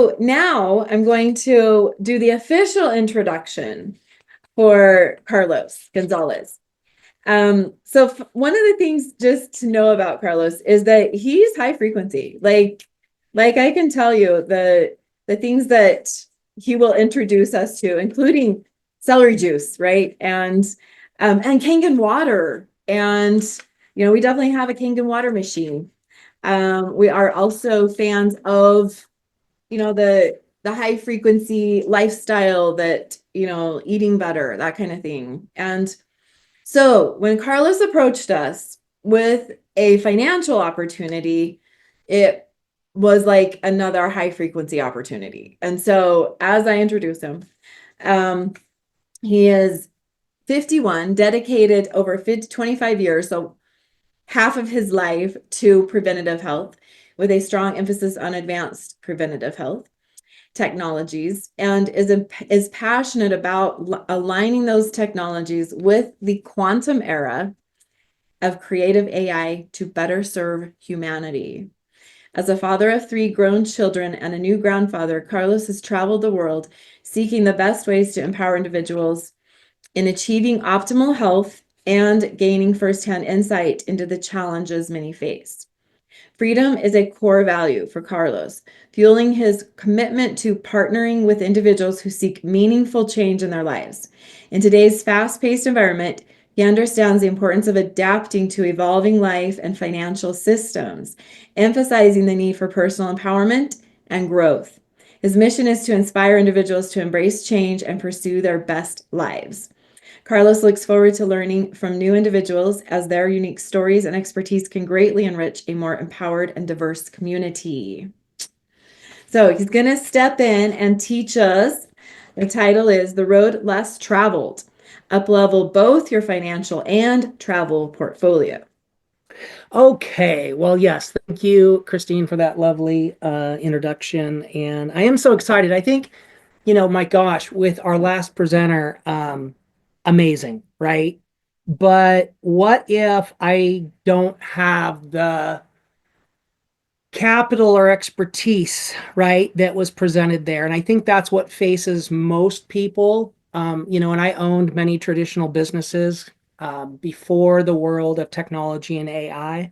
So now I'm going to do the official introduction for Carlos Gonzalez. One of the things just to know about Carlos is that he's high frequency. Like I can tell you the things that he will introduce us to, including celery juice, right? And Kangen water. And we definitely have a Kangen water machine. We are also fans of the high frequency lifestyle that eating better, that kind of thing. And so when Carlos approached us with a financial opportunity, it was like another high frequency opportunity. And so as I introduce him, he is 51, dedicated over 25 years, so half of his life, to preventative health, with a strong emphasis on advanced preventative health technologies, and is passionate about aligning those technologies with the quantum era of creative AI to better serve humanity. As a father of 3 grown children and a new grandfather, Carlos has traveled the world seeking the best ways to empower individuals in achieving optimal health and gaining firsthand insight into the challenges many face. Freedom is a core value for Carlos, fueling his commitment to partnering with individuals who seek meaningful change in their lives. In today's fast-paced environment, he understands the importance of adapting to evolving life and financial systems, emphasizing the need for personal empowerment and growth. His mission is to inspire individuals to embrace change and pursue their best lives. Carlos looks forward to learning from new individuals, as their unique stories and expertise can greatly enrich a more empowered and diverse community. So he's going to step in and teach us. The title is The Road Less Traveled. Uplevel both your financial and travel portfolio. Okay, well, yes, thank you, Christine, for that lovely introduction. And I am so excited. I think, my gosh, with our last presenter, amazing, right? But what if I don't have the capital or expertise, right, that was presented there? And I think that's what faces most people. And I owned many traditional businesses before the world of technology and AI.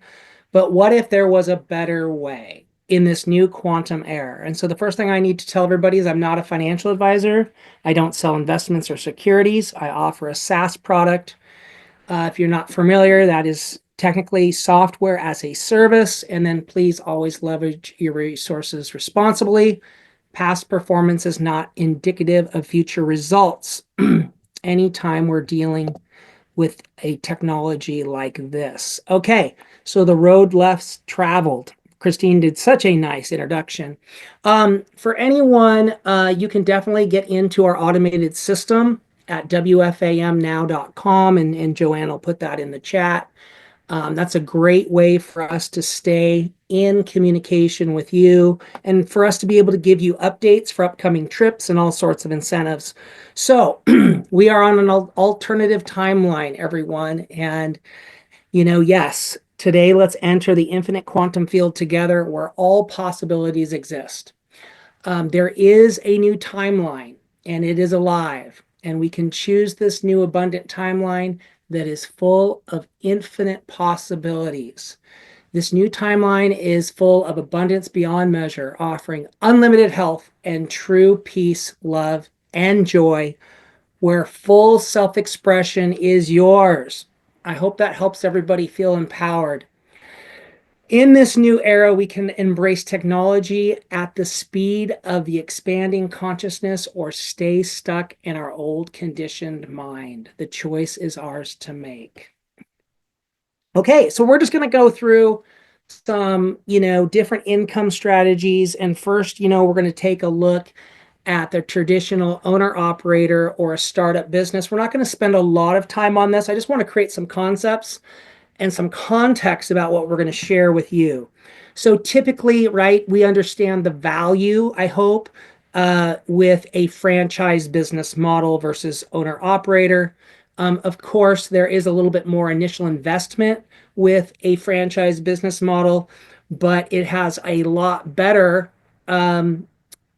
But what if there was a better way in this new quantum era? And so the first thing I need to tell everybody is I'm not a financial advisor. I don't sell investments or securities. I offer a SaaS product. If you're not familiar, that is technically software as a service. And then please always leverage your resources responsibly. Past performance is not indicative of future results. Anytime we're dealing with a technology like this. Okay, so the road less traveled. Christine did such a nice introduction. For anyone, you can definitely get into our automated system at wfamnow.com, and Joanne will put that in the chat. That's a great way for us to stay in communication with you and for us to be able to give you updates for upcoming trips and all sorts of incentives. So we are on an alternative timeline, everyone. And, yes, today let's enter the infinite quantum field together where all possibilities exist. There is a new timeline and it is alive. And we can choose this new abundant timeline that is full of infinite possibilities. This new timeline is full of abundance beyond measure, offering unlimited health and true peace, love, and joy, where full self-expression is yours. I hope that helps everybody feel empowered. In this new era, we can embrace technology at the speed of the expanding consciousness or stay stuck in our old conditioned mind. The choice is ours to make. Okay, so we're just going to go through some, different income strategies. And first, we're going to take a look at the traditional owner operator or a startup business. We're not going to spend a lot of time on this. I just want to create some concepts and some context about what we're going to share with you. So typically, right, we understand the value, I hope, with a franchise business model versus owner operator. Of course, there is a little bit more initial investment with a franchise business model, but it has a lot better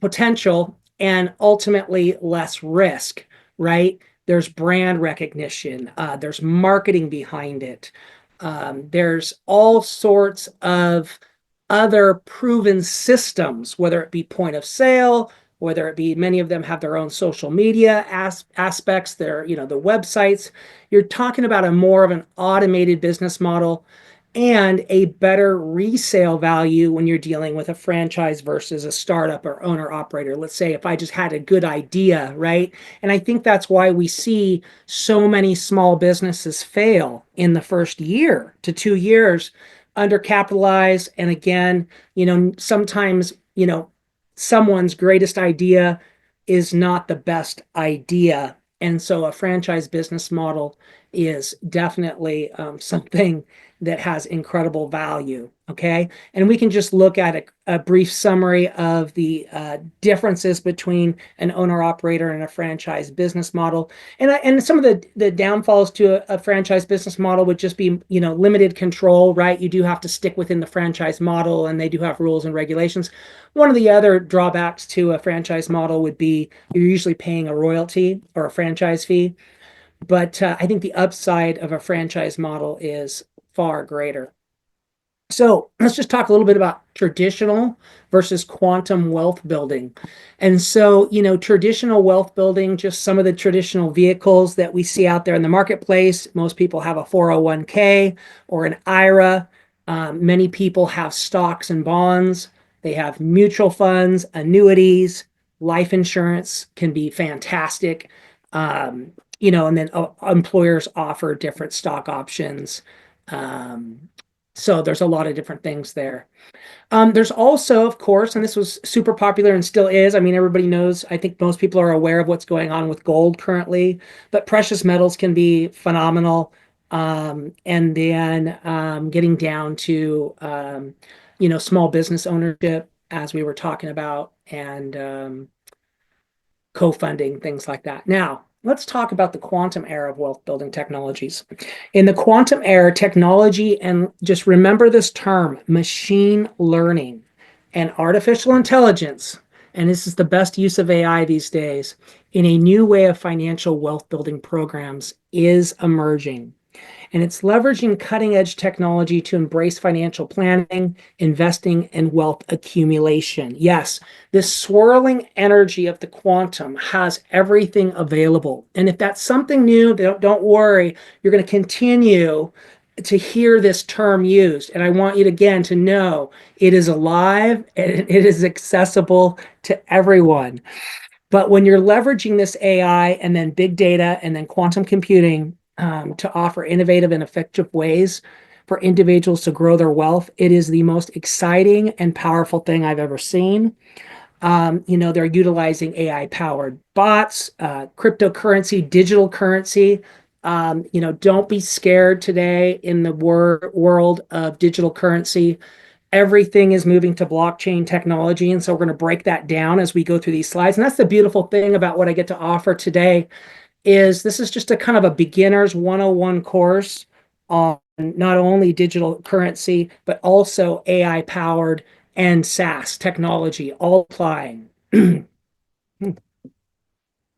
potential and ultimately less risk, right? There's brand recognition, there's marketing behind it, there's all sorts of other proven systems, whether it be point of sale, whether it be many of them have their own social media aspects, their, the websites. You're talking about a more of an automated business model and a better resale value when you're dealing with a franchise versus a startup or owner operator. Let's say if I just had a good idea, right? And I think that's why we see so many small businesses fail in the first year to 2 years, undercapitalized. And again, sometimes, someone's greatest idea is not the best idea. And so a franchise business model is definitely something that has incredible value. Okay. And we can just look at a brief summary of the differences between an owner operator and a franchise business model. And some of the downfalls to a franchise business model would just be, limited control, right? You do have to stick within the franchise model and they do have rules and regulations. One of the other drawbacks to a franchise model would be you're usually paying a royalty or a franchise fee. But I think the upside of a franchise model is far greater. So let's just talk a little bit about traditional versus quantum wealth building. And so, traditional wealth building, just some of the traditional vehicles that we see out there in the marketplace. Most people have a 401k or an IRA. Many people have stocks and bonds. They have mutual funds, annuities, life insurance can be fantastic. And then employers offer different stock options. So there's a lot of different things there. There's also, of course, and this was super popular and still is. I mean, everybody knows, I think most people are aware of what's going on with gold currently, but precious metals can be phenomenal. And then getting down to, small business ownership, as we were talking about, and co-funding, things like that. Now, let's talk about the quantum era of wealth building technologies. In the quantum era, technology, and just remember this term, machine learning and artificial intelligence, and this is the best use of AI these days, in a new way of financial wealth building programs is emerging. And it's leveraging cutting edge technology to embrace financial planning, investing, and wealth accumulation. Yes, this swirling energy of the quantum has everything available. And if that's something new, don't worry, you're going to continue to hear this term used. And I want you again to know it is alive and it is accessible to everyone. But when you're leveraging this AI and then big data and then quantum computing, to offer innovative and effective ways for individuals to grow their wealth, it is the most exciting and powerful thing I've ever seen. They're utilizing AI-powered bots, cryptocurrency, digital currency. Don't be scared today in the world of digital currency. Everything is moving to blockchain technology. And so we're going to break that down as we go through these slides. And that's the beautiful thing about what I get to offer today is this is just a kind of a beginner's 101 course on not only digital currency, but also AI powered and SaaS technology all applying.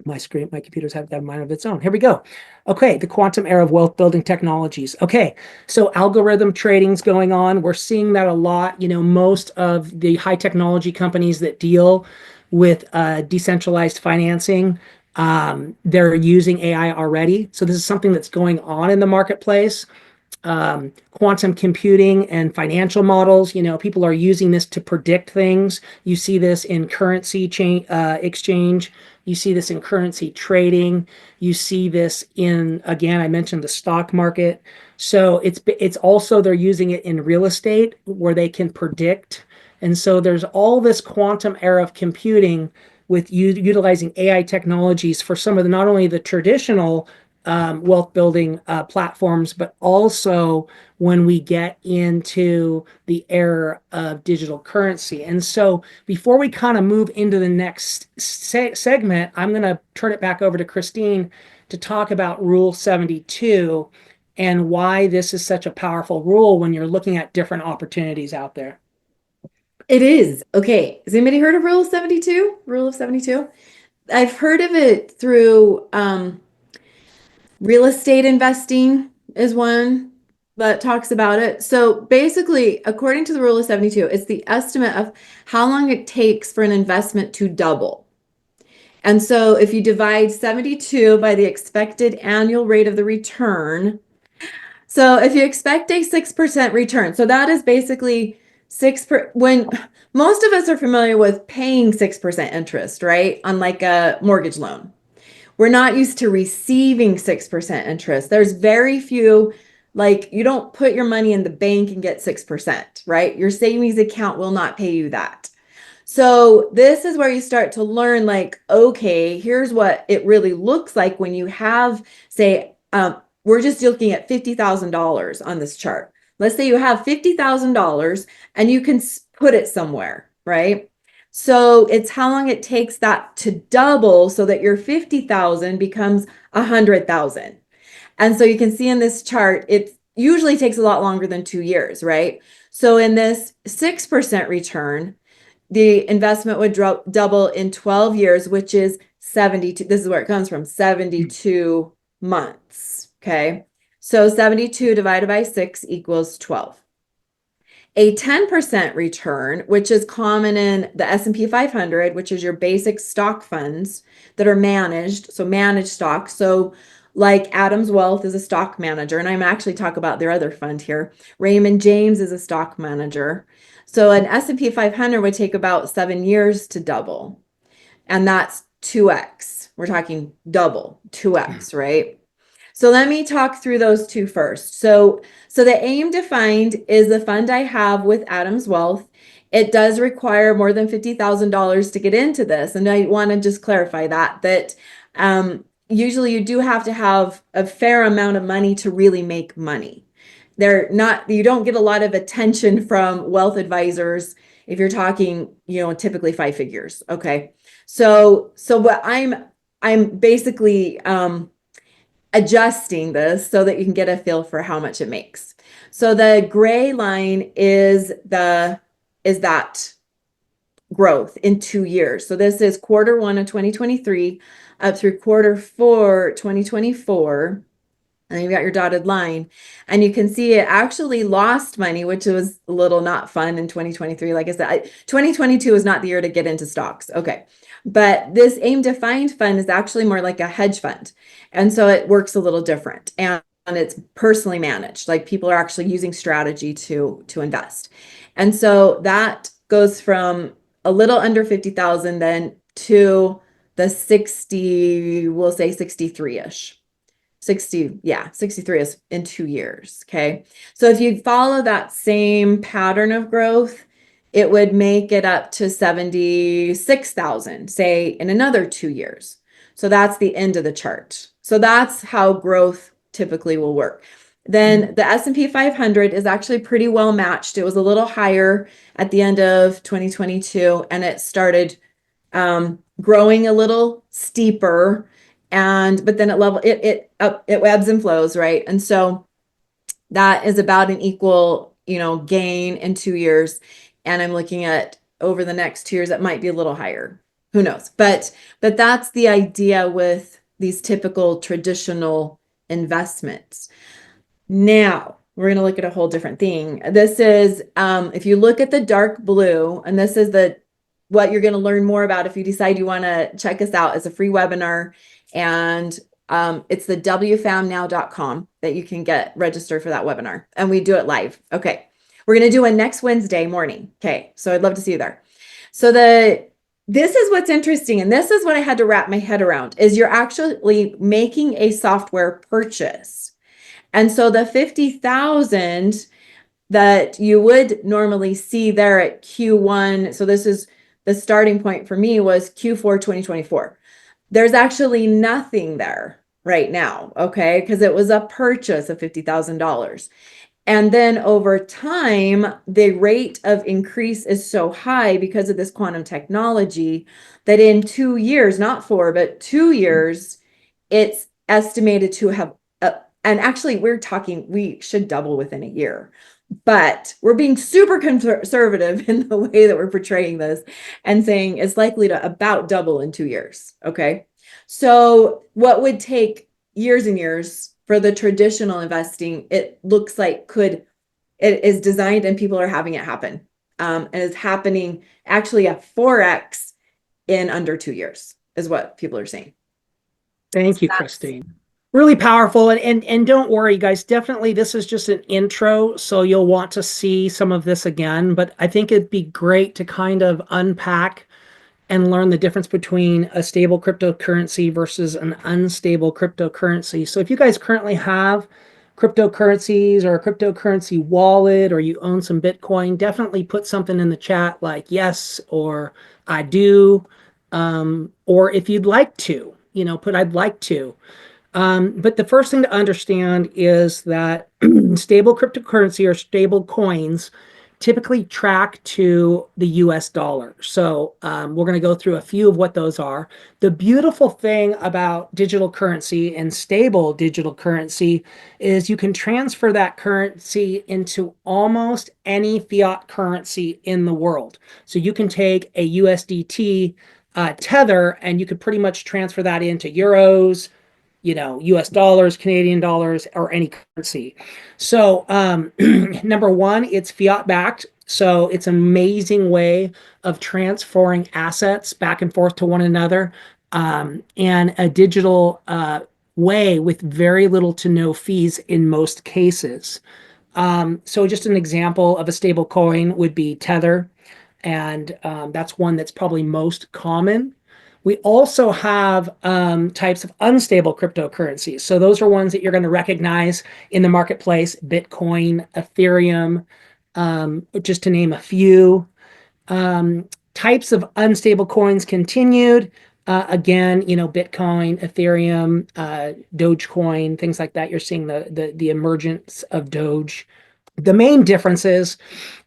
My computer's have a mind of its own. Here we go. Okay, the quantum era of wealth building technologies. Okay, so algorithm trading's going on. We're seeing that a lot. Most of the high technology companies that deal with decentralized financing, they're using AI already. So this is something that's going on in the marketplace. Quantum computing and financial models, people are using this to predict things. You see this in currency exchange. You see this in currency trading. You see this in, again, I mentioned the stock market. So it's also, they're using it in real estate where they can predict. And so there's all this quantum era of computing with utilizing AI technologies for some of the, not only the traditional wealth building platforms, but also when we get into the era of digital currency. And so before we kind of move into the next segment, I'm going to turn it back over to Christine to talk about Rule 72 and why this is such a powerful rule when you're looking at different opportunities out there. It is. Okay. Has anybody heard of Rule of 72? Rule of 72? I've heard of it through real estate investing is one that talks about it. So basically, according to the Rule of 72, it's the estimate of how long it takes for an investment to double. And so if you divide 72 by the expected annual rate of the return, so if you expect a 6% return, so that is basically when most of us are familiar with paying 6% interest, right? On like a mortgage loan. We're not used to receiving 6% interest. There's very few, like you don't put your money in the bank and get 6%, right? Your savings account will not pay you that. So this is where you start to learn like, okay, here's what it really looks like when you have, say, we're just looking at $50,000 on this chart. Let's say you have $50,000 and you can put it somewhere, right? So it's how long it takes that to double so that your 50,000 becomes 100,000. And so you can see in this chart, it usually takes a lot longer than 2 years, right? So in this 6% return, the investment would double in 12 years, which is 72. This is where it comes from, 72 months. Okay. So 72 divided by 6 equals 12. A 10% return, which is common in the S&P 500, which is your basic stock funds that are managed. So managed stocks. So like Adams Wealth is a stock manager, and I'm actually talk about their other fund here. Raymond James is a stock manager. So an S&P 500 would take about 7 years to double, and that's 2x. We're talking double, 2x, right? So let me talk through those two first. So the AIM defined is the fund I have with Adams Wealth. It does require more than $50,000 to get into this. And I want to just clarify that usually you do have to have a fair amount of money to really make money. You don't get a lot of attention from wealth advisors if you're talking, typically 5 figures. Okay. So what I'm basically, adjusting this so that you can get a feel for how much it makes. So the gray line is that growth in 2 years. So this is Q1 of 2023 up through Q4 2024. And you've got your dotted line, and you can see it actually lost money, which was a little not fun in 2023. Like I said, 2022 is not the year to get into stocks. Okay. But this AIM defined fund is actually more like a hedge fund. And so it works a little different, and it's personally managed. Like people are actually using strategy to invest. And so that goes from a little under 50,000 then to the 60, we'll say 63-ish. 63 is in 2 years. Okay. So if you follow that same pattern of growth, it would make it up to 76,000, say in another 2 years. So that's the end of the chart. So that's how growth typically will work. Then the S&P 500 is actually pretty well matched. It was a little higher at the end of 2022, and it started growing a little steeper. But then it ebbs and flows, right? And so that is about an equal, gain in 2 years. And I'm looking at over the next 2 years, that might be a little higher. Who knows? But that's the idea with these typical traditional investments. Now we're going to look at a whole different thing. This is, if you look at the dark blue, and this is what you're going to learn more about if you decide you want to check us out as a free webinar. And it's the wfamnow.com that you can get registered for that webinar. And we do it live. Okay. We're going to do it next Wednesday morning. Okay. So I'd love to see you there. So this is what's interesting. And this is what I had to wrap my head around is you're actually making a software purchase. And so the 50,000 that you would normally see there at Q1. So this is the starting point for me was Q4 2024. There's actually nothing there right now, okay? Because it was a purchase of $50,000. And then over time, the rate of increase is so high because of this quantum technology that in 2 years, not 4, but 2 years, it's estimated to have, and actually we should double within a year. But we're being super conservative in the way that we're portraying this and saying it's likely to about double in 2 years. Okay. So what would take years and years for the traditional investing, it looks like it is designed and people are having it happen. And it's happening actually at 4x in under 2 years is what people are saying. Thank you, Christine. Really powerful. And don't worry, guys, definitely this is just an intro, so you'll want to see some of this again. But I think it'd be great to kind of unpack and learn the difference between a stable cryptocurrency versus an unstable cryptocurrency. So if you guys currently have cryptocurrencies or a cryptocurrency wallet, or you own some Bitcoin, definitely put something in the chat like yes or I do. Or if you'd like to, put I'd like to. But the first thing to understand is that stable cryptocurrency or stable coins typically track to the US dollar. So we're going to go through a few of what those are. The beautiful thing about digital currency and stable digital currency is you can transfer that currency into almost any fiat currency in the world. So you can take a USDT tether and you could pretty much transfer that into euros, US dollars, Canadian dollars, or any currency. So number one, it's fiat backed. So it's an amazing way of transferring assets back and forth to one another, and a digital way with very little to no fees in most cases. So just an example of a stable coin would be Tether. And that's one that's probably most common. We also have types of unstable cryptocurrencies. So those are ones that you're going to recognize in the marketplace: Bitcoin, Ethereum, just to name a few. Types of unstable coins continued. Again, Bitcoin, Ethereum, Dogecoin, things like that. You're seeing the emergence of Doge. The main difference is,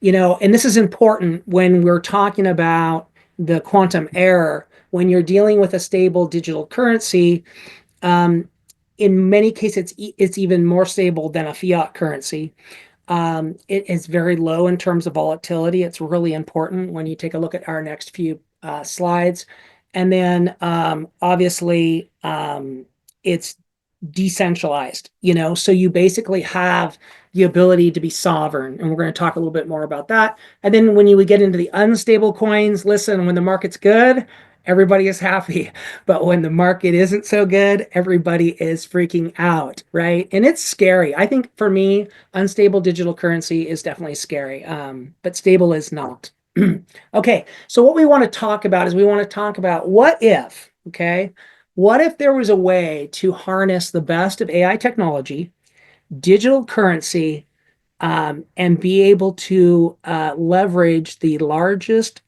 and this is important when we're talking about the quantum error, when you're dealing with a stable digital currency, in many cases, it's even more stable than a fiat currency. It is very low in terms of volatility. It's really important when you take a look at our next few slides. And then obviously it's decentralized, so you basically have the ability to be sovereign. And we're going to talk a little bit more about that. And then when you would get into the unstable coins, listen, when the market's good, everybody is happy. But when the market isn't so good, everybody is freaking out, right? And it's scary. I think for me, unstable digital currency is definitely scary, but stable is not. Okay, so what we want to talk about is we want to talk about what if, okay? What if there was a way to harness the best of AI technology, digital currency, and be able to leverage the largest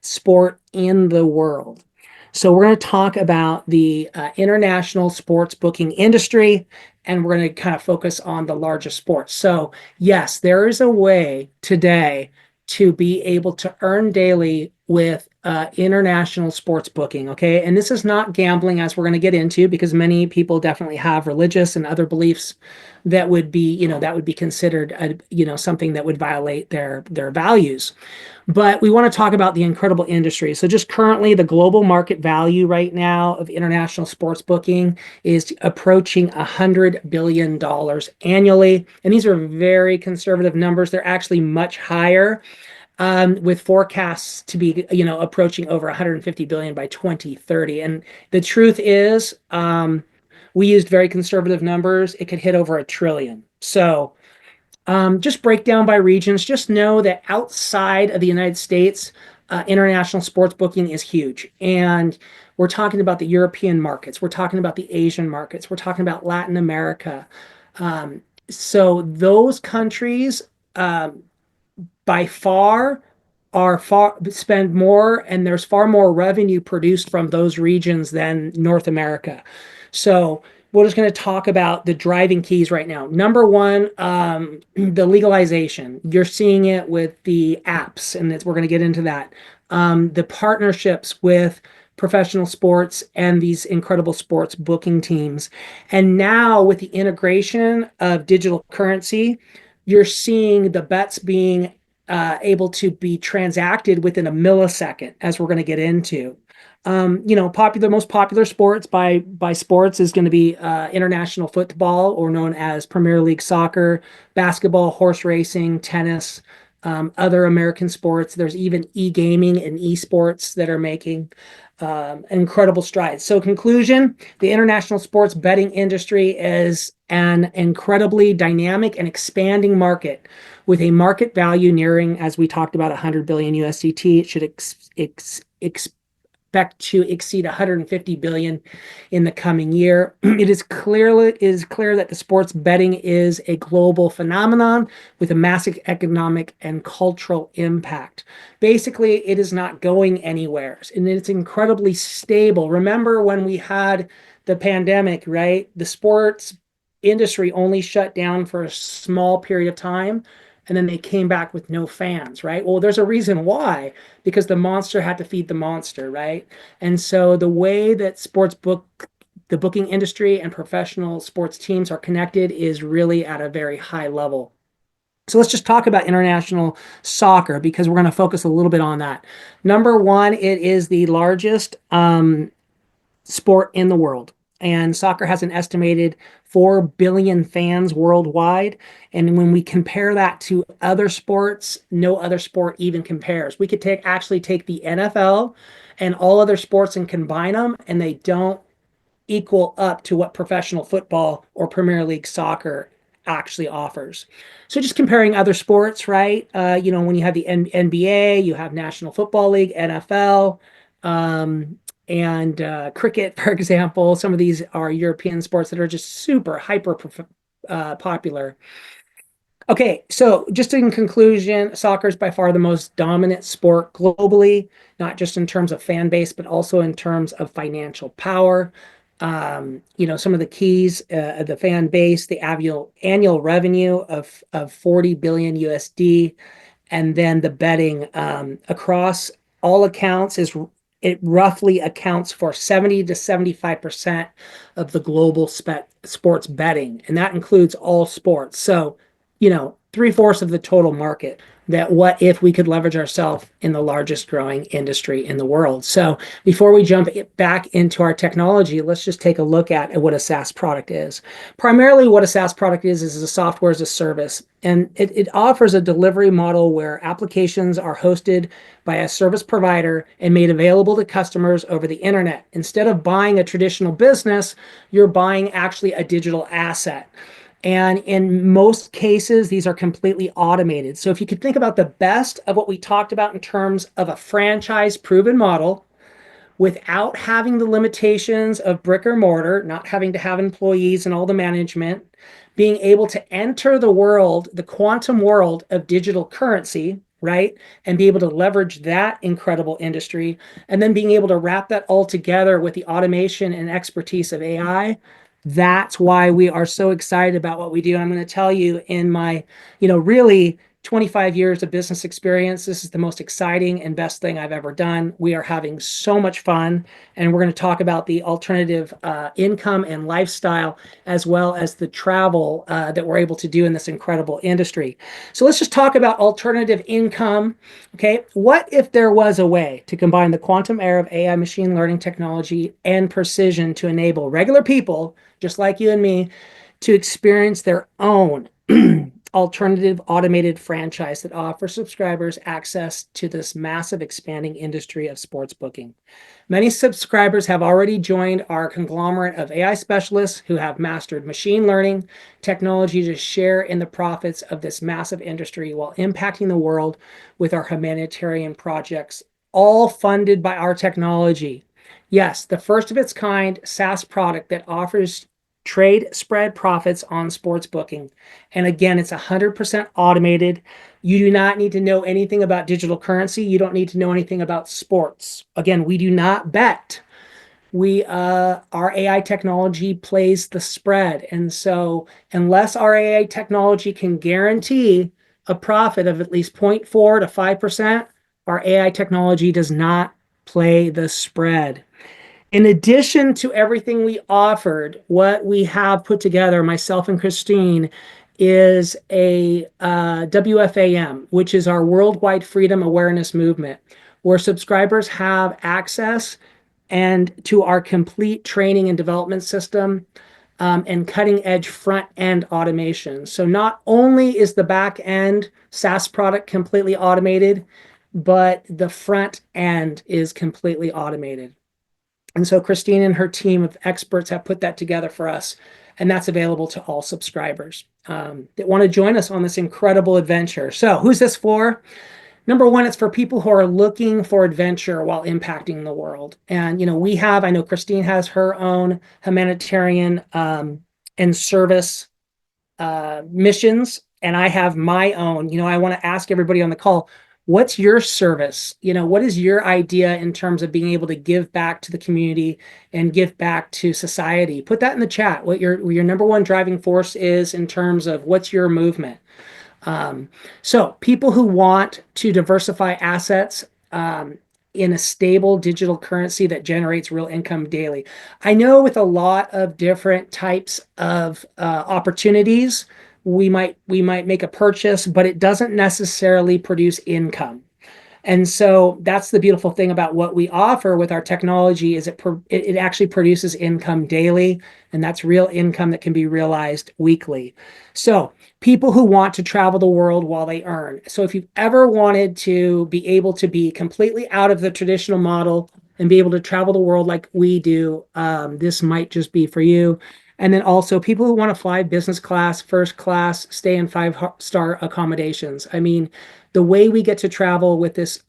sport in the world? So we're going to talk about the international sports booking industry, and we're going to kind of focus on the largest sports. So yes, there is a way today to be able to earn daily with international sports booking, okay? And this is not gambling, as we're going to get into, because many people definitely have religious and other beliefs that would be, that would be considered, something that would violate their values. But we want to talk about the incredible industry. So just currently, the global market value right now of international sports booking is approaching $100 billion annually. And these are very conservative numbers. They're actually much higher, with forecasts to be, approaching over 150 billion by 2030. And the truth is, we used very conservative numbers. It could hit over $1 trillion. So just break down by regions. Just know that outside of the United States, international sports booking is huge. And we're talking about the European markets. We're talking about the Asian markets. We're talking about Latin America. So those countries, by far, spend more, and there's far more revenue produced from those regions than North America. So we're just going to talk about the driving keys right now. Number one, the legalization. You're seeing it with the apps, and we're going to get into that. The partnerships with professional sports and these incredible sports booking teams. And now with the integration of digital currency, you're seeing the bets being able to be transacted within a millisecond, as we're going to get into. Most popular sports by sports is going to be international football, or known as Premier League soccer, basketball, horse racing, tennis, other American sports. There's even e-gaming and esports that are making incredible strides. So conclusion, the international sports betting industry is an incredibly dynamic and expanding market with a market value nearing, as we talked about, 100 billion USDT. It should expect to exceed 150 billion in the coming year. It is clear that the sports betting is a global phenomenon with a massive economic and cultural impact. Basically, it is not going anywhere, and it's incredibly stable. Remember when we had the pandemic, right? The sports industry only shut down for a small period of time, and then they came back with no fans, right? Well, there's a reason why, because the monster had to feed the monster, right? And so the way that the booking industry and professional sports teams are connected is really at a very high level. So let's just talk about international soccer, because we're going to focus a little bit on that. Number one, it is the largest sport in the world. And soccer has an estimated 4 billion fans worldwide. And when we compare that to other sports, no other sport even compares. We could actually take the NFL and all other sports and combine them, and they don't equal up to what professional football or Premier League soccer actually offers. So just comparing other sports, right? When you have the NBA, you have National Football League, NFL, and cricket, for example. Some of these are European sports that are just super hyper popular. Okay, so just in conclusion, soccer is by far the most dominant sport globally, not just in terms of fan base, but also in terms of financial power. Some of the keys, the fan base, the annual revenue of 40 billion USD, and then the betting across all accounts it roughly accounts for 70 to 75% of the global sports betting, and that includes all sports. So, 3/4 of the total market. That what if we could leverage ourselves in the largest growing industry in the world? So before we jump back into our technology, let's just take a look at what a SaaS product is. Primarily what a SaaS product is a software as a service. And it offers a delivery model where applications are hosted by a service provider and made available to customers over the internet. Instead of buying a traditional business, you're buying actually a digital asset. And in most cases, these are completely automated. So if you could think about the best of what we talked about in terms of a franchise proven model, without having the limitations of brick or mortar, not having to have employees and all the management, being able to enter the quantum world of digital currency, right? And be able to leverage that incredible industry, and then being able to wrap that all together with the automation and expertise of AI. That's why we are so excited about what we do. I'm going to tell you, in my, really 25 years of business experience, this is the most exciting and best thing I've ever done. We are having so much fun, and we're going to talk about the alternative income and lifestyle, as well as the travel that we're able to do in this incredible industry. So let's just talk about alternative income. Okay, what if there was a way to combine the quantum era of AI, machine learning technology, and precision to enable regular people, just like you and me, to experience their own alternative automated franchise that offers subscribers access to this massive expanding industry of sports booking? Many subscribers have already joined our conglomerate of AI specialists who have mastered machine learning technology to share in the profits of this massive industry while impacting the world with our humanitarian projects, all funded by our technology. Yes, the first of its kind SaaS product that offers trade spread profits on sports booking. And again, it's 100% automated. You do not need to know anything about digital currency. You don't need to know anything about sports. Again, we do not bet. Our AI technology plays the spread. And so unless our AI technology can guarantee a profit of at least 0.4 to 5%, our AI technology does not play the spread. In addition to everything we offered, what we have put together, myself and Christine, is a WFAM, which is our Worldwide Freedom Awareness Movement, where subscribers have access and to our complete training and development system and cutting edge front end automation. So not only is the back end SaaS product completely automated, but the front end is completely automated. And so Christine and her team of experts have put that together for us, and that's available to all subscribers that want to join us on this incredible adventure. So who's this for? Number one, it's for people who are looking for adventure while impacting the world. And, I know Christine has her own humanitarian and service missions, and I have my own. I want to ask everybody on the call, what's your service? What is your idea in terms of being able to give back to the community and give back to society? Put that in the chat, what your number one driving force is in terms of what's your movement. So people who want to diversify assets in a stable digital currency that generates real income daily. I know with a lot of different types of opportunities, we might make a purchase, but it doesn't necessarily produce income. And so that's the beautiful thing about what we offer with our technology is it actually produces income daily, and that's real income that can be realized weekly. So people who want to travel the world while they earn. So if you've ever wanted to be able to be completely out of the traditional model and be able to travel the world like we do, this might just be for you. And then also people who want to fly business class, first class, stay in 5-star accommodations. I mean, the way we get to travel with this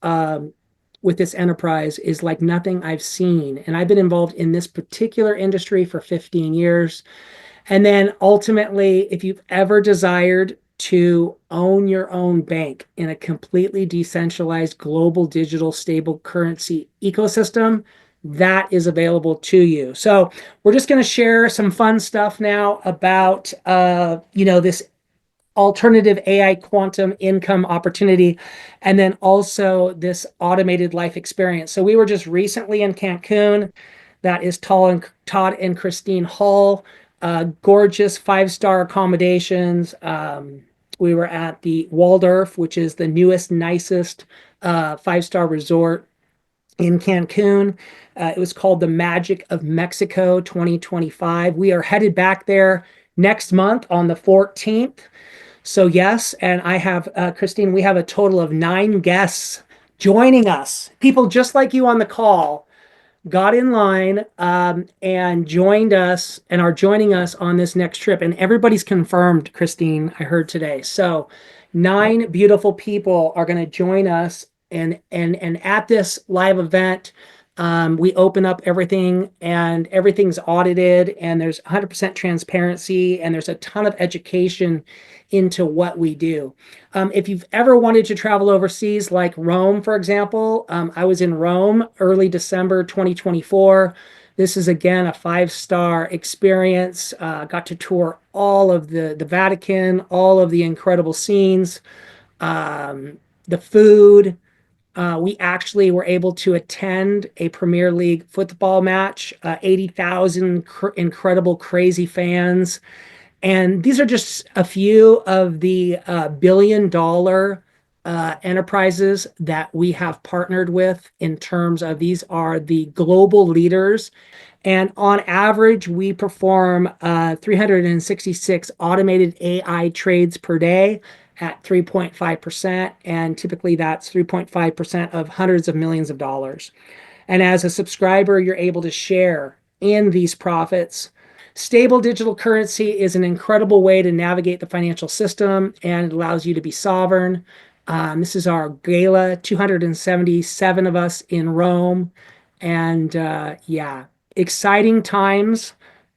enterprise is like nothing I've seen. And I've been involved in this particular industry for 15 years. And then ultimately, if you've ever desired to own your own bank in a completely decentralized global digital stable currency ecosystem, that is available to you. So we're just going to share some fun stuff now about this alternative AI quantum income opportunity, and then also this automated life experience. So we were just recently in Cancun. That is Todd and Christine Hall. Gorgeous 5-star accommodations. We were at the Waldorf, which is the newest, nicest 5-star resort in Cancun. It was called the Magic of Mexico 2025. We are headed back there next month on the 14th. So yes, and I have, Christine, we have a total of 9 guests joining us. People just like you on the call got in line and joined us and are joining us on this next trip. And everybody's confirmed, Christine, I heard today. So 9 beautiful people are going to join us and at this live event. We open up everything and everything's audited and there's 100% transparency and there's a ton of education into what we do. If you've ever wanted to travel overseas, like Rome, for example, I was in Rome early December 2024. This is, again, a 5-star experience. Got to tour all of the Vatican, all of the incredible scenes, the food. We actually were able to attend a Premier League football match, 80,000 incredible, crazy fans. And these are just a few of the billion-dollar enterprises that we have partnered with in terms of these are the global leaders. And on average, we perform 366 automated AI trades per day at 3.5%. And typically that's 3.5% of hundreds of millions of dollars. And as a subscriber, you're able to share in these profits. Stable digital currency is an incredible way to navigate the financial system, and it allows you to be sovereign. This is our gala, 277 of us in Rome. And exciting times.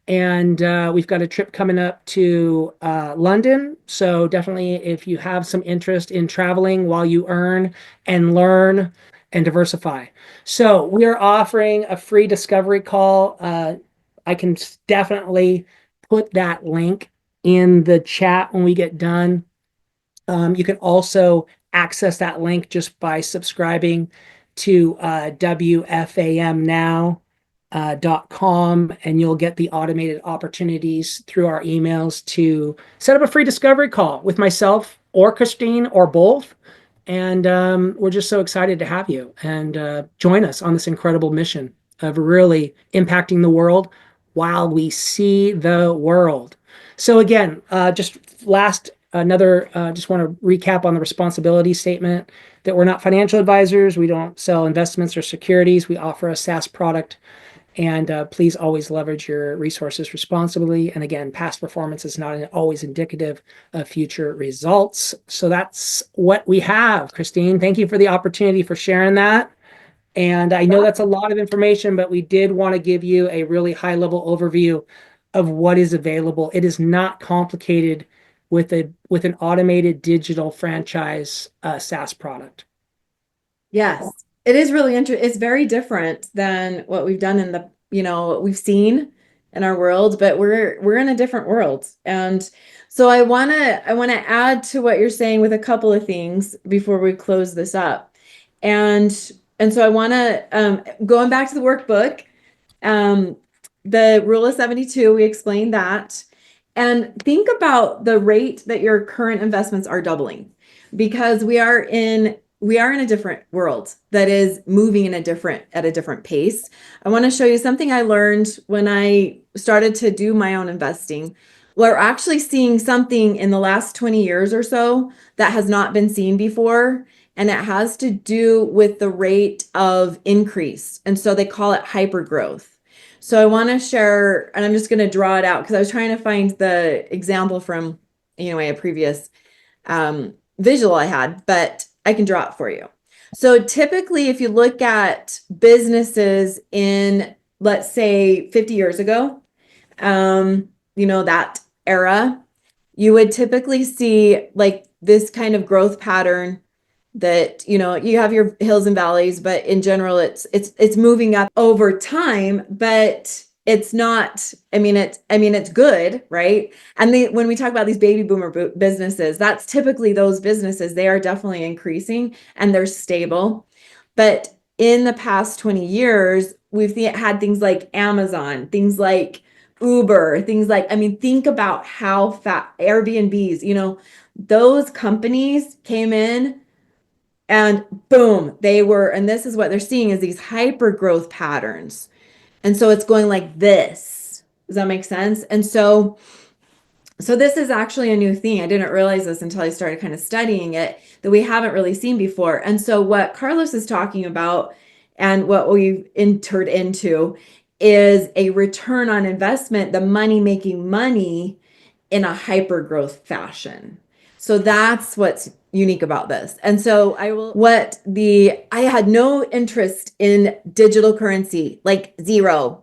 And we've got a trip coming up to London. So definitely if you have some interest in traveling while you earn and learn and diversify. So we are offering a free discovery call. I can definitely put that link in the chat when we get done. You can also access that link just by subscribing to WFAM Now. @wfamnow.com, and you'll get the automated opportunities through our emails to set up a free discovery call with myself or Christine or both. And we're just so excited to have you and join us on this incredible mission of really impacting the world while we see the world. So again, just want to recap on the responsibility statement that we're not financial advisors. We don't sell investments or securities. We offer a SaaS product. And please always leverage your resources responsibly. And again, past performance is not always indicative of future results. So that's what we have. Christine, thank you for the opportunity for sharing that. And I know that's a lot of information, but we did want to give you a really high-level overview of what is available. It is not complicated with an automated digital franchise SaaS product. Yes, it is really interesting. It's very different than what we've done in the, what we've seen in our world, but we're in a different world. And so I want to add to what you're saying with a couple of things before we close this up. And so I want to, going back to the workbook, the rule of 72, we explained that. And think about the rate that your current investments are doubling, because we are in a different world that is moving at a different pace. I want to show you something I learned when I started to do my own investing. We're actually seeing something in the last 20 years or so that has not been seen before. And it has to do with the rate of increase. And so they call it hypergrowth. So I want to share, and I'm just going to draw it out because I was trying to find the example from, a previous visual I had, but I can draw it for you. So typically, if you look at businesses in, let's say, 50 years ago, that era, you would typically see like this kind of growth pattern that, you have your hills and valleys, but in general, it's moving up over time, but it's not, it's good, right? And when we talk about these baby boomer businesses, that's typically those businesses, they are definitely increasing and they're stable. But in the past 20 years, we've had things like Amazon, things like Uber, things like, think about how fast Airbnbs, those companies came in and boom, and this is what they're seeing is these hyper growth patterns. And so it's going like this. Does that make sense? And so this is actually a new thing. I didn't realize this until I started kind of studying it, that we haven't really seen before. And so what Carlos is talking about and what we've entered into is a return on investment, the money making money in a hyper growth fashion. So that's what's unique about this. And so I had no interest in digital currency, like zero.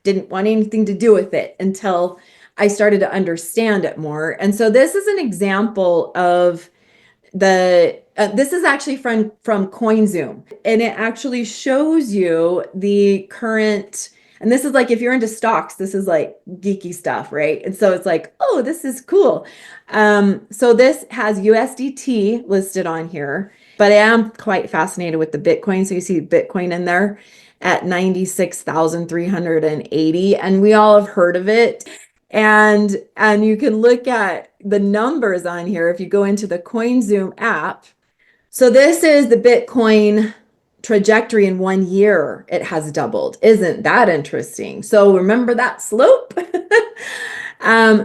Didn't want anything to do with it until I started to understand it more. And so this is an example of this is actually from 𝐾oinZoom, and it actually shows you the current. And this is like, if you're into stocks, this is like geeky stuff, right? And so it's like, oh, this is cool. So this has USDT listed on here, but I am quite fascinated with the Bitcoin. So you see Bitcoin in there at 96,380, and we all have heard of it. And you can look at the numbers on here if you go into the 𝐾oinZoom app. So this is the Bitcoin trajectory in 1 year. It has doubled. Isn't that interesting? So remember that slope?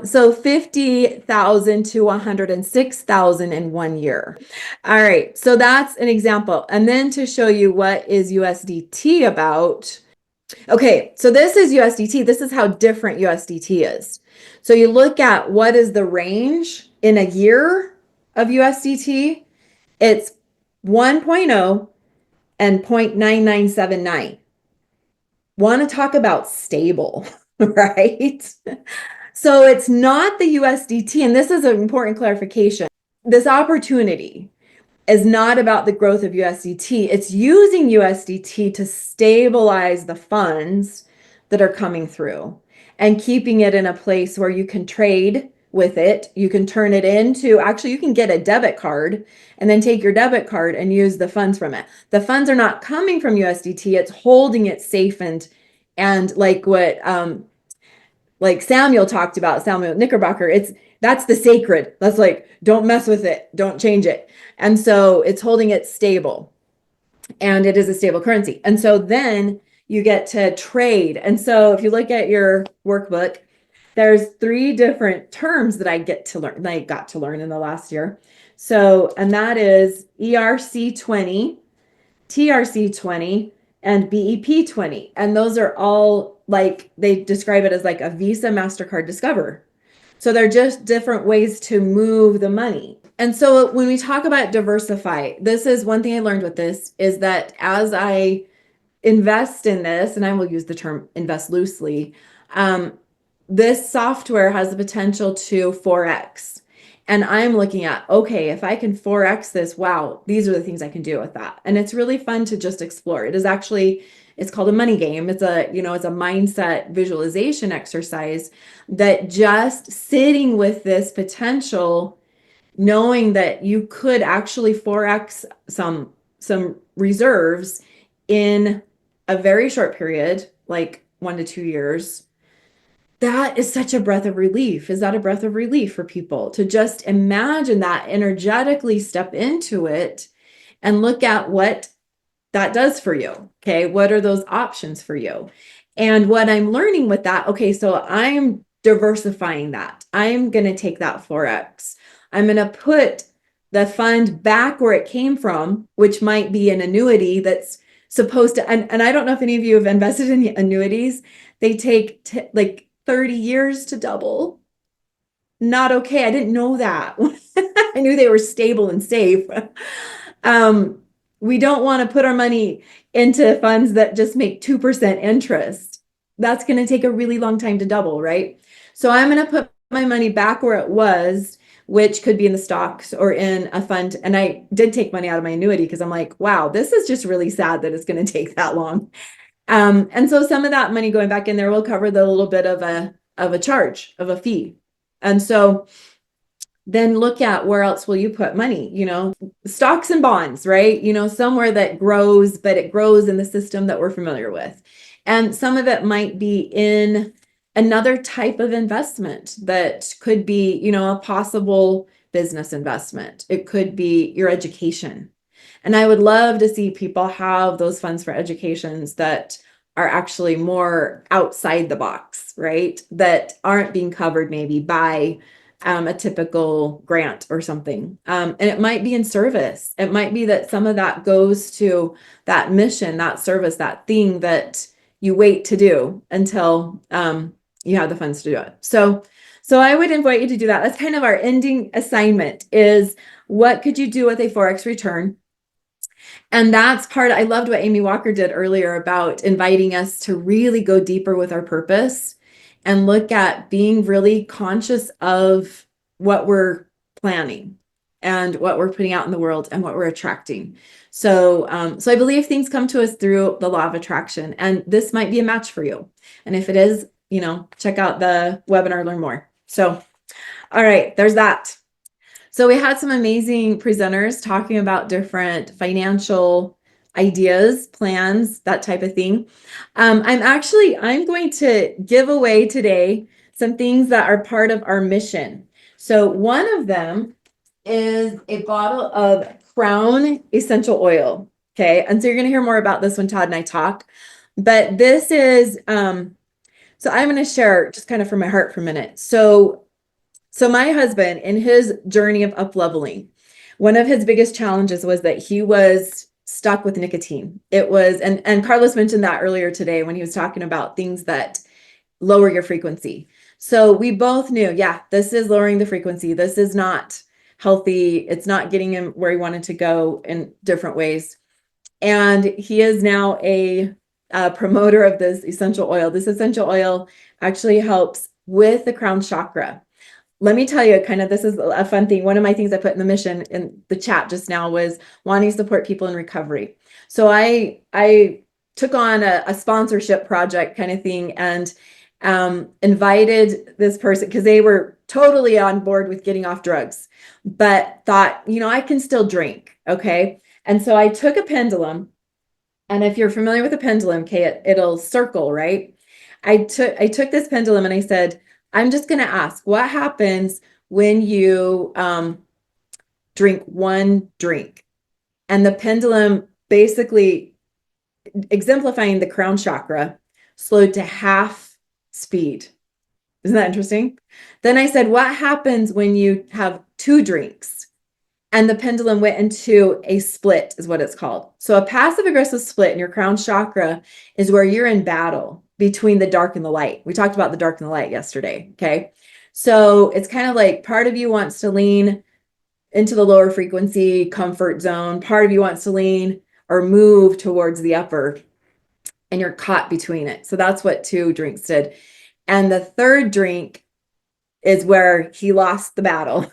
So 50,000 to 106,000 in 1 year. All right. So that's an example. And then to show you what is USDT about. Okay. So this is USDT. This is how different USDT is. So you look at what is the range in a year of USDT. It's 1.0 and 0.9979. Want to talk about stable, right? So it's not the USDT, and this is an important clarification. This opportunity is not about the growth of USDT. It's using USDT to stabilize the funds that are coming through and keeping it in a place where you can trade with it. You can turn it into, actually, you can get a debit card and then take your debit card and use the funds from it. The funds are not coming from USDT. It's holding it safe and And like what like Samuel talked about, Samuel Knickerbocker, that's the sacred. That's like, don't mess with it, don't change it. And so it's holding it stable, and it is a stable currency. And so then you get to trade. And so if you look at your workbook, there's 3 different terms that I got to learn in the last year. So, and that is ERC20, TRC20, and BEP20. And those are all like, they describe it as like a Visa, MasterCard, Discover. So they're just different ways to move the money. And so when we talk about diversify, this is one thing I learned with this, is that as I invest in this, and I will use the term invest loosely, this software has the potential to 4x. And I'm looking at, okay, if I can 4x this, wow, these are the things I can do with that. And it's really fun to just explore. It is actually, it's called a money game. It's a, it's a mindset visualization exercise that just sitting with this potential, knowing that you could actually 4x some reserves in a very short period, like 1 to 2 years. That is such a breath of relief. Is that a breath of relief for people to just imagine that, energetically step into it and look at what that does for you? Okay, what are those options for you? And what I'm learning with that, okay, so I'm diversifying that. I'm going to take that 4x. I'm going to put the fund back where it came from, which might be an annuity that's supposed to, and I don't know if any of you have invested in annuities. They take like 30 years to double. Not okay. I didn't know that. I knew they were stable and safe. We don't want to put our money into funds that just make 2% interest. That's going to take a really long time to double, right? So I'm going to put my money back where it was, which could be in the stocks or in a fund. And I did take money out of my annuity because I'm like, wow, this is just really sad that it's going to take that long. And so some of that money going back in there will cover the little bit of a charge, of a fee. And so then look at where else will you put money, stocks and bonds, right? Somewhere that grows, but it grows in the system that we're familiar with. And some of it might be in another type of investment that could be, a possible business investment. It could be your education. And I would love to see people have those funds for educations that are actually more outside the box, right? That aren't being covered maybe by a typical grant or something. And it might be in service. It might be that some of that goes to that mission, that service, that thing that you wait to do until you have the funds to do it. So I would invite you to do that. That's kind of our ending assignment, is what could you do with a 4x return? And that's I loved what Amy Walker did earlier about inviting us to really go deeper with our purpose and look at being really conscious of what we're planning and what we're putting out in the world and what we're attracting. So I believe things come to us through the law of attraction, and this might be a match for you. And if it is, check out the webinar, learn more. So, all right, there's that. So we had some amazing presenters talking about different financial ideas, plans, that type of thing. I'm going to give away today some things that are part of our mission. So one of them is a bottle of Crown essential oil. Okay. And so you're going to hear more about this when Todd and I talk, but this is, so I'm going to share just kind of from my heart for a minute. So my husband, in his journey of up-leveling, one of his biggest challenges was that he was stuck with nicotine. It was, and Carlos mentioned that earlier today when he was talking about things that lower your frequency. So we both knew, yeah, this is lowering the frequency. This is not healthy. It's not getting him where he wanted to go in different ways. And he is now a promoter of this essential oil. This essential oil actually helps with the crown chakra. Let me tell you, this is a fun thing. One of my things I put in the mission in the chat just now was wanting to support people in recovery. So I took on a sponsorship project kind of thing and invited this person because they were totally on board with getting off drugs, but thought, I can still drink. Okay. And so I took a pendulum And if you're familiar with a pendulum, okay, it'll circle, right? I took this pendulum and I said, I'm just going to ask, what happens when you drink one drink? And the pendulum, basically exemplifying the crown chakra, slowed to half speed. Isn't that interesting? Then I said, what happens when you have two drinks? And the pendulum went into a split, is what it's called. So a passive aggressive split in your crown chakra is where you're in battle between the dark and the light. We talked about the dark and the light yesterday. Okay. So it's kind of like part of you wants to lean into the lower frequency comfort zone. Part of you wants to lean or move towards the upper, and you're caught between it. So that's what two drinks did. And the third drink is where he lost the battle.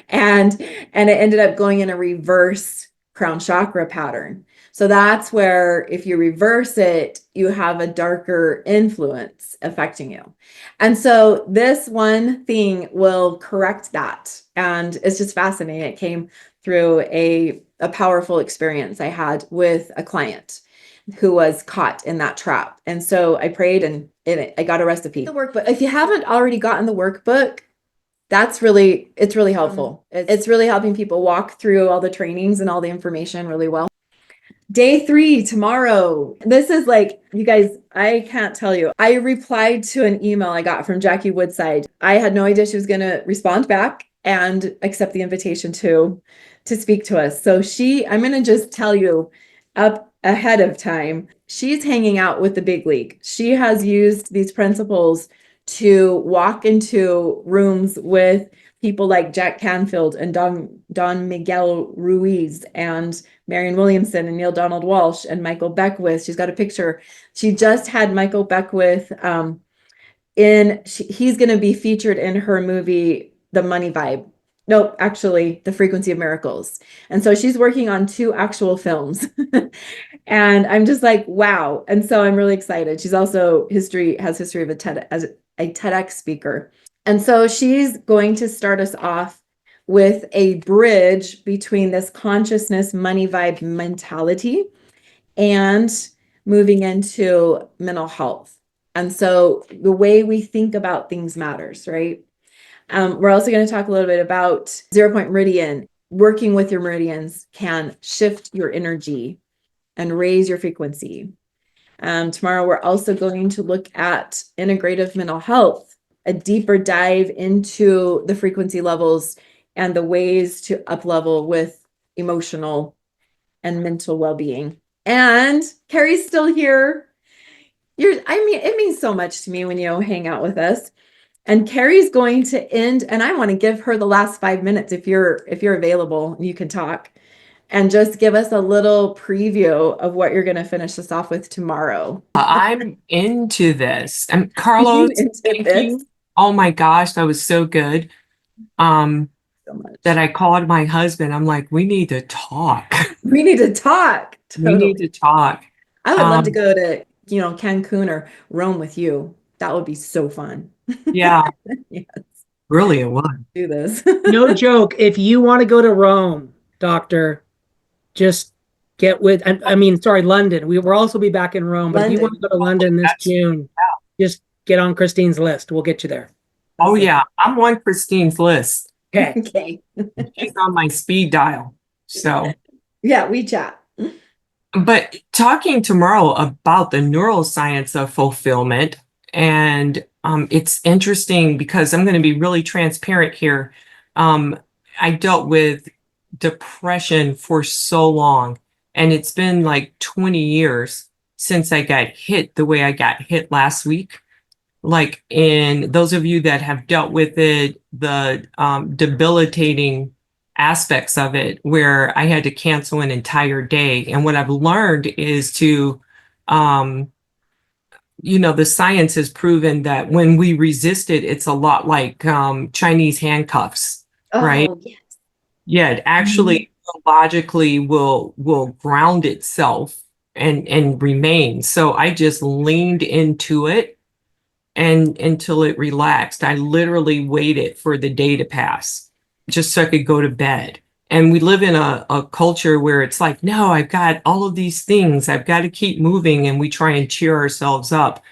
and it ended up going in a reverse crown chakra pattern. So that's where if you reverse it, you have a darker influence affecting you. And so this one thing will correct that. And it's just fascinating. It came through a powerful experience I had with a client who was caught in that trap. And so I prayed and I got a recipe. The workbook. If you haven't already gotten the workbook, it's really helpful. It's really helping people walk through all the trainings and all the information really well. Day 3, tomorrow. This is like, you guys, I can't tell you. I replied to an email I got from Jackie Woodside. I had no idea she was going to respond back and accept the invitation to speak to us. So I'm going to just tell you up ahead of time, she's hanging out with the big league. She has used these principles to walk into rooms with people like Jack Canfield and Don Miguel Ruiz and Marion Williamson and Neil Donald Walsh and Michael Beckwith. She's got a picture. She just had Michael Beckwith he's going to be featured in her movie, The Money Vibe. No, actually, The Frequency of Miracles. And so she's working on 2 actual films. And I'm just like, wow. And so I'm really excited. She's also has history as a TEDx speaker. And so she's going to start us off with a bridge between this consciousness money vibe mentality and moving into mental health. And so the way we think about things matters, right? We're also going to talk a little bit about 0-point meridian. Working with your meridians can shift your energy and raise your frequency. Tomorrow, we're also going to look at integrative mental health, a deeper dive into the frequency levels and the ways to up-level with emotional and mental well-being. And Carrie's still here. It means so much to me when you hang out with us. And Carrie's going to end, and I want to give her the last 5 minutes if you're available, you can talk, and just give us a little preview of what you're going to finish us off with tomorrow. I'm into this. And Carlos, thank you. Oh my gosh, that was so good. So much. That I called my husband. I'm like, we need to talk. We need to talk. Totally. We need to talk. I would love to go to, Cancun or Rome with you. That would be so fun. Yeah. Yes. Really, it would. Do this. No joke. If you want to go to Rome, doctor, just get with, London. We will also be back in Rome, but if you want to go to London this June, just get on Christine's list. We'll get you there. Oh, yeah. I'm on Christine's list. Okay. She's on my speed dial. So, yeah, we chat. But talking tomorrow about the neuroscience of fulfillment, and it's interesting because I'm going to be really transparent here. I dealt with depression for so long, and it's been like 20 years since I got hit the way I got hit last week. Like, in those of you that have dealt with it, the debilitating aspects of it, where I had to cancel an entire day. And what I've learned is to, the science has proven that when we resist it, it's a lot like Chinese handcuffs, right? Yes. Yeah, it actually logically will ground itself and remain. So I just leaned into it. And until it relaxed, I literally waited for the day to pass just so I could go to bed. And we live in a culture where it's like, no, I've got all of these things. I've got to keep moving. And we try and cheer ourselves up.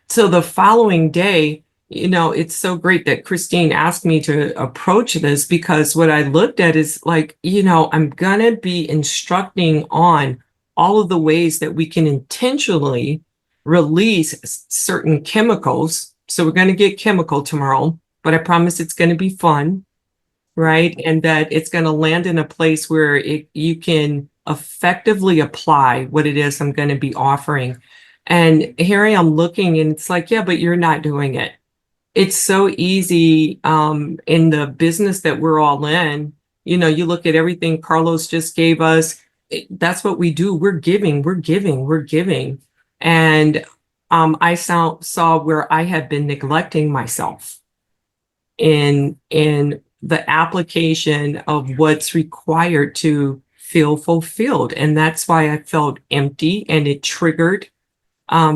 So the following day, it's so great that Christine asked me to approach this, because what I looked at is like, I'm going to be instructing on all of the ways that we can intentionally release certain chemicals. So we're going to get chemical tomorrow, but I promise it's going to be fun, right? And that it's going to land in a place where you can effectively apply what it is I'm going to be offering. And here I am looking, and it's like, yeah, but you're not doing it. It's so easy in the business that we're all in. You look at everything Carlos just gave us. That's what we do. We're giving, we're giving, we're giving. And I saw where I had been neglecting myself in the application of what's required to feel fulfilled. And that's why I felt empty, and it triggered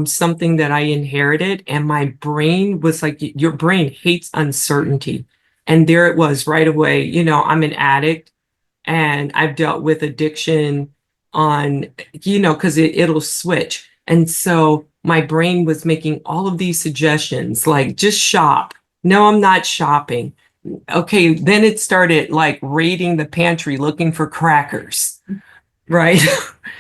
something that I inherited. And my brain was like, your brain hates uncertainty. And there it was right away. I'm an addict, and I've dealt with addiction on, because it'll switch. And so my brain was making all of these suggestions, like, just shop. No, I'm not shopping. Okay, then it started like raiding the pantry looking for crackers, right?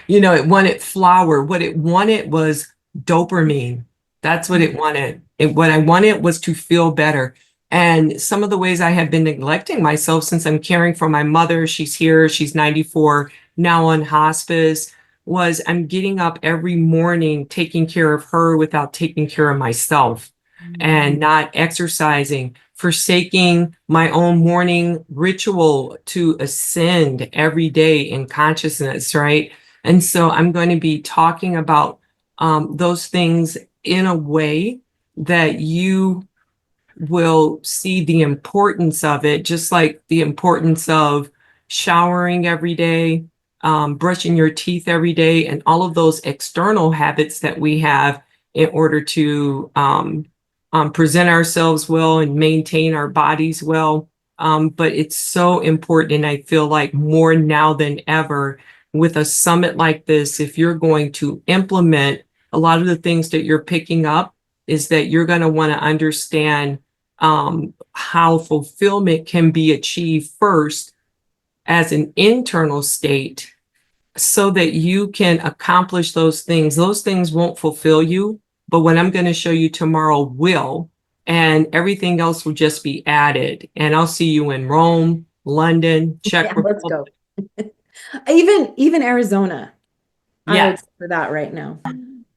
It wanted flour. What it wanted was dopamine. That's what it wanted. What I wanted was to feel better. And some of the ways I have been neglecting myself since I'm caring for my mother, she's here, she's 94, now on hospice, was I'm getting up every morning, taking care of her without taking care of myself, and not exercising, forsaking my own morning ritual to ascend every day in consciousness, right? And so I'm going to be talking about those things in a way that you will see the importance of it, just like the importance of showering every day, brushing your teeth every day, and all of those external habits that we have in order to present ourselves well and maintain our bodies well. But it's so important, and I feel like more now than ever with a summit like this, if you're going to implement a lot of the things that you're picking up, is that you're going to want to understand how fulfillment can be achieved first as an internal state, so that you can accomplish those things. Those things won't fulfill you, but what I'm going to show you tomorrow will, and everything else will just be added. And I'll see you in Rome, London, Czech Republic. Let's go. Even Arizona. Yeah. I would say for that right now.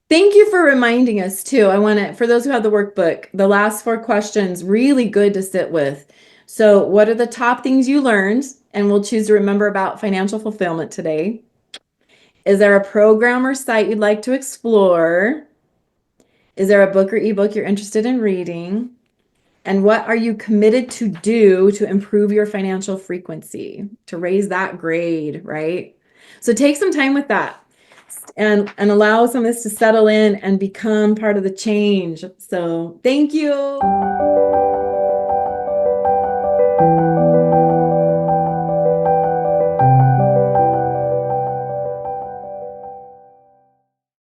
Thank you for reminding us too. I want to, for those who have the workbook, the last 4 questions, really good to sit with. So what are the top things you learned? And we'll choose to remember about financial fulfillment today. Is there a program or site you'd like to explore? Is there a book or ebook you're interested in reading? And what are you committed to do to improve your financial frequency, to raise that grade, right? So take some time with that and allow some of this to settle in and become part of the change. So thank you.